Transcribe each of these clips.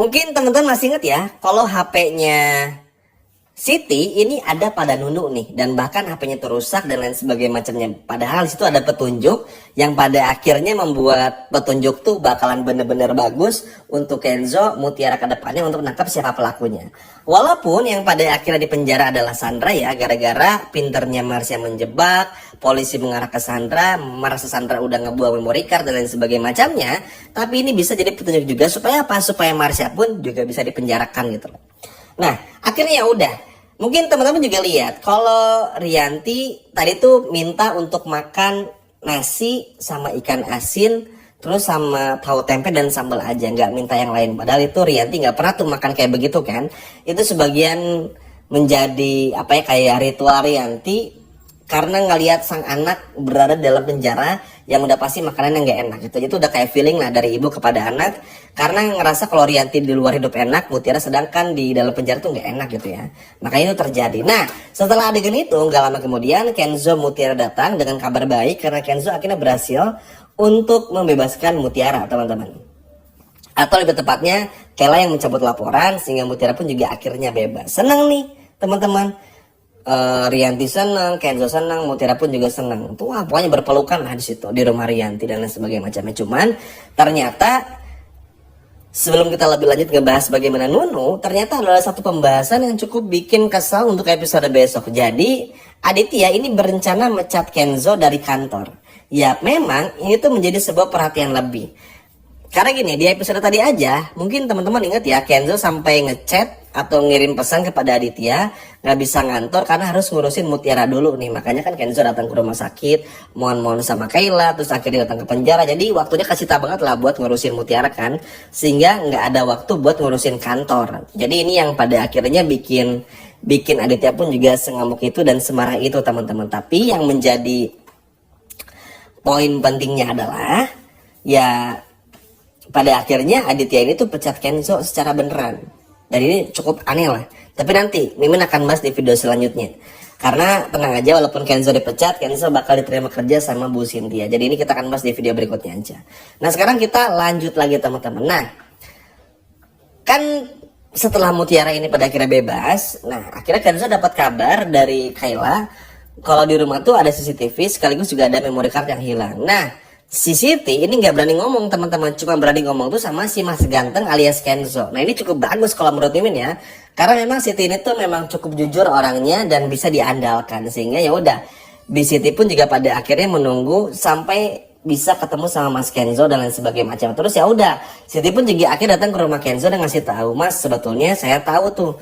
Mungkin teman-teman masih ingat ya, kalau HP-nya Siti ini ada pada Nunu nih, dan bahkan HP-nya rusak dan lain sebagainya macamnya. Padahal di situ ada petunjuk yang pada akhirnya membuat petunjuk tuh bakalan bener-bener bagus untuk Kenzo Mutiara ke depannya untuk menangkap siapa pelakunya. Walaupun yang pada akhirnya di penjara adalah Sandra ya, gara-gara pinternya Marsha menjebak, polisi mengarah ke Sandra, merasa Sandra udah ngebuang memory card dan lain sebagainya macamnya. Tapi ini bisa jadi petunjuk juga supaya apa? Supaya Marsha pun juga bisa dipenjarakan gitu loh. Nah, akhirnya ya udah. Mungkin teman-teman juga lihat kalau Rianti tadi tuh minta untuk makan nasi sama ikan asin, terus sama tahu tempe dan sambal aja, nggak minta yang lain. Padahal itu Rianti nggak pernah tuh makan kayak begitu kan. Itu sebagian menjadi apa ya, kayak ritual Rianti karena ngelihat sang anak berada dalam penjara yang udah pasti makanan yang gak enak gitu. Itu udah kayak feeling lah dari ibu kepada anak, karena ngerasa kalau Rianti di luar hidup enak, Mutiara sedangkan di dalam penjara tuh gak enak gitu ya. Makanya itu terjadi. Nah, setelah adegan itu gak lama kemudian Kenzo Mutiara datang dengan kabar baik karena Kenzo akhirnya berhasil untuk membebaskan Mutiara, teman-teman. Atau lebih tepatnya Kela yang mencabut laporan sehingga Mutiara pun juga akhirnya bebas. Senang nih teman-teman. Rianti senang, Kenzo senang, Mutiara pun juga senang. Tuh, pokoknya berpelukan lah di situ di rumah Rianti dan lain sebagainya macamnya. Cuman ternyata sebelum kita lebih lanjut ngebahas bagaimana Nunu, ternyata adalah satu pembahasan yang cukup bikin kesal untuk episode besok. Jadi Aditya ini berencana mecat Kenzo dari kantor. Ya memang ini tuh menjadi sebuah perhatian lebih. Karena gini, di episode tadi aja, mungkin teman-teman ingat ya, Kenzo sampai ngechat atau ngirim pesan kepada Aditya, nggak bisa ngantor karena harus ngurusin Mutiara dulu nih. Makanya kan Kenzo datang ke rumah sakit, mohon-mohon sama Kayla, terus akhirnya datang ke penjara. Jadi waktunya kasih tahu banget lah buat ngurusin Mutiara kan, sehingga nggak ada waktu buat ngurusin kantor. Jadi ini yang pada akhirnya bikin Aditya pun juga sengamuk itu dan semarah itu teman-teman. Tapi yang menjadi poin pentingnya adalah ya pada akhirnya Aditya ini tuh pecat Kenzo secara beneran. Dan ini cukup aneh lah. Tapi nanti Mimin akan bahas di video selanjutnya. Karena tenang aja, walaupun Kenzo dipecat, Kenzo bakal diterima kerja sama Bu Cynthia. Jadi ini kita akan bahas di video berikutnya aja. Nah sekarang kita lanjut lagi teman-teman. Nah kan setelah Mutiara ini pada akhirnya bebas, nah akhirnya Kenzo dapat kabar dari Kayla kalau di rumah tuh ada CCTV sekaligus juga ada memory card yang hilang. Nah si Siti ini nggak berani ngomong teman-teman, cuma berani ngomong tuh sama si Mas Ganteng alias Kenzo. Nah ini cukup bagus kalau menurut Mimin ya, karena memang Siti ini tuh memang cukup jujur orangnya dan bisa diandalkan, sehingga ya udah Bi Siti pun juga pada akhirnya menunggu sampai bisa ketemu sama Mas Kenzo dan lain sebagainya macam. Terus ya udah Siti pun juga akhirnya datang ke rumah Kenzo dan ngasih tahu, Mas sebetulnya saya tahu tuh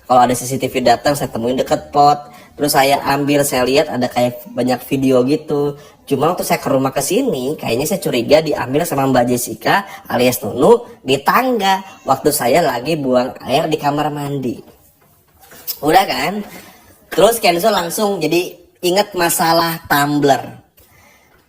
kalau ada CCTV datang saya temuin deket pot. Terus saya ambil, saya lihat ada kayak banyak video gitu. Cuma waktu saya ke rumah kesini, kayaknya saya curiga diambil sama Mbak Jessica alias Nunu di tangga. Waktu saya lagi buang air di kamar mandi. Udah kan? Terus Kenzo langsung jadi inget masalah tumbler.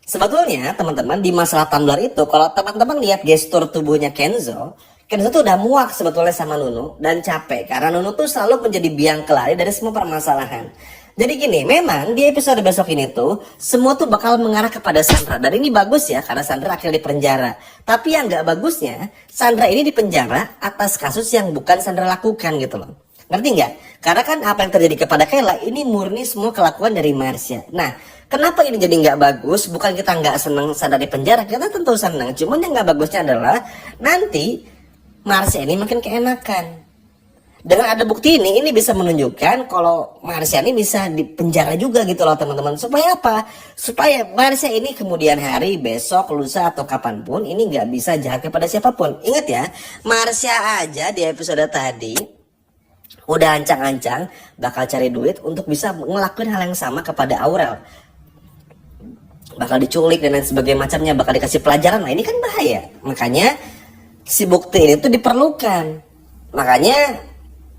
Sebetulnya teman-teman di masalah tumbler itu, kalau teman-teman lihat gestur tubuhnya Kenzo tuh udah muak sebetulnya sama Nunu dan capek karena Nunu tuh selalu menjadi biang kelari dari semua permasalahan. Jadi gini, memang di episode besok ini tuh semua tuh bakal mengarah kepada Sandra, dan ini bagus ya karena Sandra akhirnya di penjara. Tapi yang nggak bagusnya, Sandra ini di penjara atas kasus yang bukan Sandra lakukan gitu loh. Ngerti nggak? Karena kan apa yang terjadi kepada Kayla ini murni semua kelakuan dari Marsha. Nah, kenapa ini jadi nggak bagus? Bukan kita nggak seneng Sandra di penjara, kita tentu seneng. Cuman yang nggak bagusnya adalah nanti Marsha ini makin keenakan. Dengan ada bukti ini bisa menunjukkan kalau Marsha ini bisa dipenjara juga gitu loh teman-teman. Supaya apa? Supaya Marsha ini kemudian hari, besok, lusa atau kapanpun ini nggak bisa jahat kepada siapapun. Ingat ya, Marsha aja di episode tadi udah ancang-ancang bakal cari duit untuk bisa ngelakuin hal yang sama kepada Aurel. Bakal diculik dan lain sebagainya macamnya, bakal dikasih pelajaran. Nah ini kan bahaya. Makanya si bukti ini tuh diperlukan. Makanya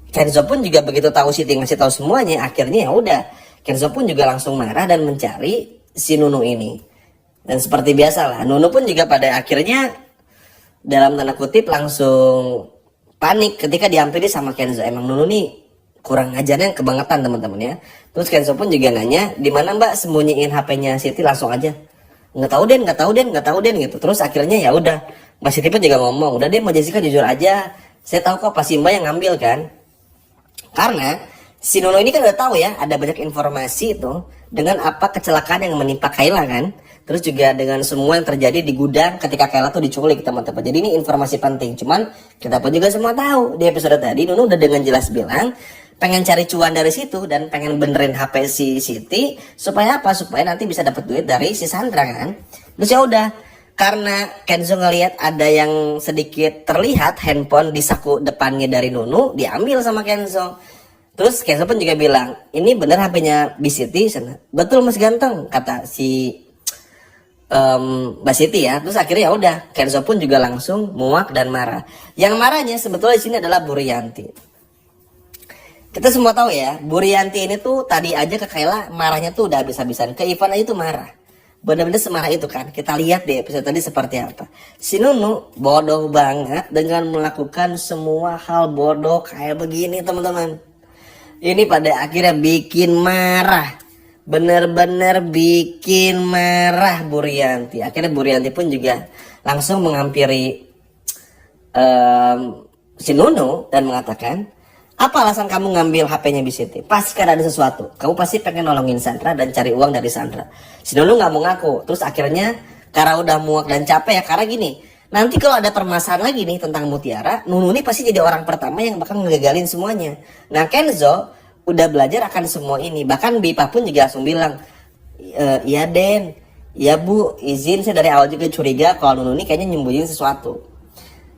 Kenzo pun juga begitu tahu Siti ngasih tahu semuanya, akhirnya ya udah Kenzo pun juga langsung marah dan mencari si Nunu ini. Dan seperti biasa lah, Nunu pun juga pada akhirnya dalam tanda kutip langsung panik ketika dihampiri sama Kenzo. Emang Nunu nih kurang ajarnya kebangetan teman-teman ya. Terus Kenzo pun juga nanya, di mana Mbak sembunyiin HP-nya Siti, langsung aja. Nggak tahu Den gitu. Terus akhirnya ya udah Mbak Siti pun juga ngomong, udah deh Mbak Jessica jujur aja, Saya tahu kok pasti Mbak yang ngambil kan. Karena si Nunu ini kan udah tahu ya, ada banyak informasi itu dengan apa kecelakaan yang menimpa Kayla kan. Terus juga dengan semua yang terjadi di gudang ketika Kayla tuh diculik teman-teman. Jadi ini informasi penting. Cuman kita pun juga semua tahu di episode tadi Nunu udah dengan jelas bilang pengen cari cuan dari situ dan pengen benerin HP si Siti supaya apa? Supaya nanti bisa dapat duit dari si Sandra kan. Terus ya udah, karena Kenzo ngelihat ada yang sedikit terlihat handphone di saku depannya dari Nunu, diambil sama Kenzo. Terus Kenzo pun juga bilang, ini bener HP-nya Bisiti? Betul Mas Ganteng, kata si Mbak Siti ya. Terus akhirnya ya udah, Kenzo pun juga langsung muak dan marah. Yang marahnya sebetulnya di sini adalah Bu Rianti. Kita semua tahu ya, Bu Rianti ini tuh tadi aja ke Kayla marahnya tuh udah habis-habisan. Ke Ivan aja tuh marah. Bener-bener semarah itu kan. Kita lihat deh episode tadi seperti apa. Si Nunu bodoh banget dengan melakukan semua hal bodoh kayak begini teman-teman. Ini pada akhirnya bikin marah. Bener-bener bikin marah Bu Rianti. Akhirnya Bu Rianti pun juga langsung menghampiri si Nunu dan mengatakan, apa alasan kamu ngambil HP-nya Bisiti? Pasti kan ada sesuatu. Kamu pasti pengen nolongin Sandra dan cari uang dari Sandra. Si Nunu nggak mau ngaku. Terus akhirnya karena udah muak dan capek ya, karena gini, nanti kalau ada permasalahan lagi nih tentang Mutiara, Nunu ini pasti jadi orang pertama yang bakal ngegagalin semuanya. Nah Kenzo udah belajar akan semua ini. Bahkan Bipa pun juga langsung bilang, iya Den, iya Bu, izin, saya dari awal juga curiga kalau Nunu ini kayaknya nyembunyiin sesuatu.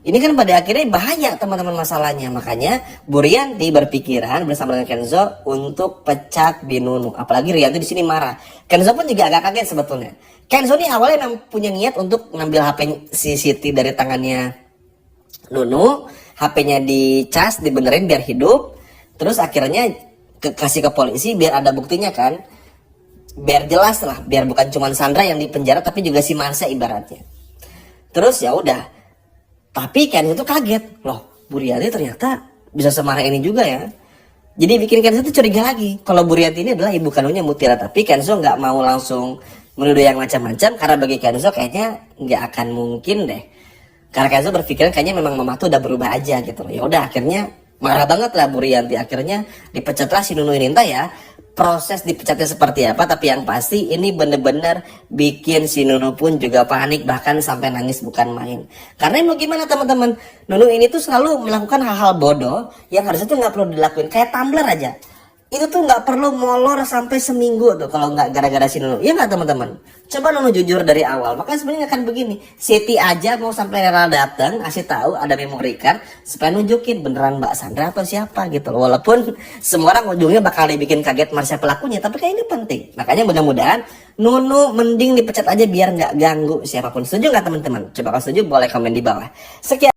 Ini kan pada akhirnya bahaya teman-teman masalahnya. Makanya Bu Rianti berpikiran bersama dengan Kenzo untuk pecat Binunu. Apalagi Rianti di sini marah. Kenzo pun juga agak kaget sebetulnya. Kenzo ini awalnya memang punya niat untuk ngambil HP si Siti dari tangannya Nunu. HP-nya dicas, dibenerin biar hidup. Terus akhirnya kasih ke polisi biar ada buktinya kan. Biar jelas lah, biar bukan cuma Sandra yang dipenjara tapi juga si Marsha ibaratnya. Terus ya udah. Tapi Kenzo tuh kaget, loh Bu Rianti ternyata bisa semarah ini juga ya. Jadi bikin Kenzo tuh curiga lagi, kalau Bu Rianti ini adalah ibu kandungnya Mutiara. Tapi Kenzo nggak mau langsung menuduh yang macam-macam, karena bagi Kenzo kayaknya nggak akan mungkin deh. Karena Kenzo berpikiran kayaknya memang mama tuh udah berubah aja gitu. Ya udah akhirnya marah banget lah Bu Rianti. Akhirnya dipecatlah si Nunu ini. Entah ya proses dipecatnya seperti apa, tapi yang pasti ini bener-bener bikin si Nunu pun juga panik, bahkan sampai nangis bukan main. Karena mau gimana teman-teman, Nunu ini tuh selalu melakukan hal-hal bodoh yang harusnya tuh nggak perlu dilakuin. Kayak tumbler aja, itu tuh nggak perlu molor sampai seminggu tuh kalau nggak gara-gara si Nunu. Iya nggak teman-teman? Coba Nunu jujur dari awal. Makanya sebenarnya akan begini. Siti aja mau sampai Rera datang kasih tahu ada memory card supaya nunjukin beneran Mbak Sandra atau siapa gitu. Walaupun semua orang ujungnya bakal dibikin kaget Marsha pelakunya, tapi kayak ini penting. Makanya mudah-mudahan Nunu mending dipecat aja biar nggak ganggu siapapun. Setuju nggak teman-teman? Coba kalau setuju boleh komen di bawah. Sekian.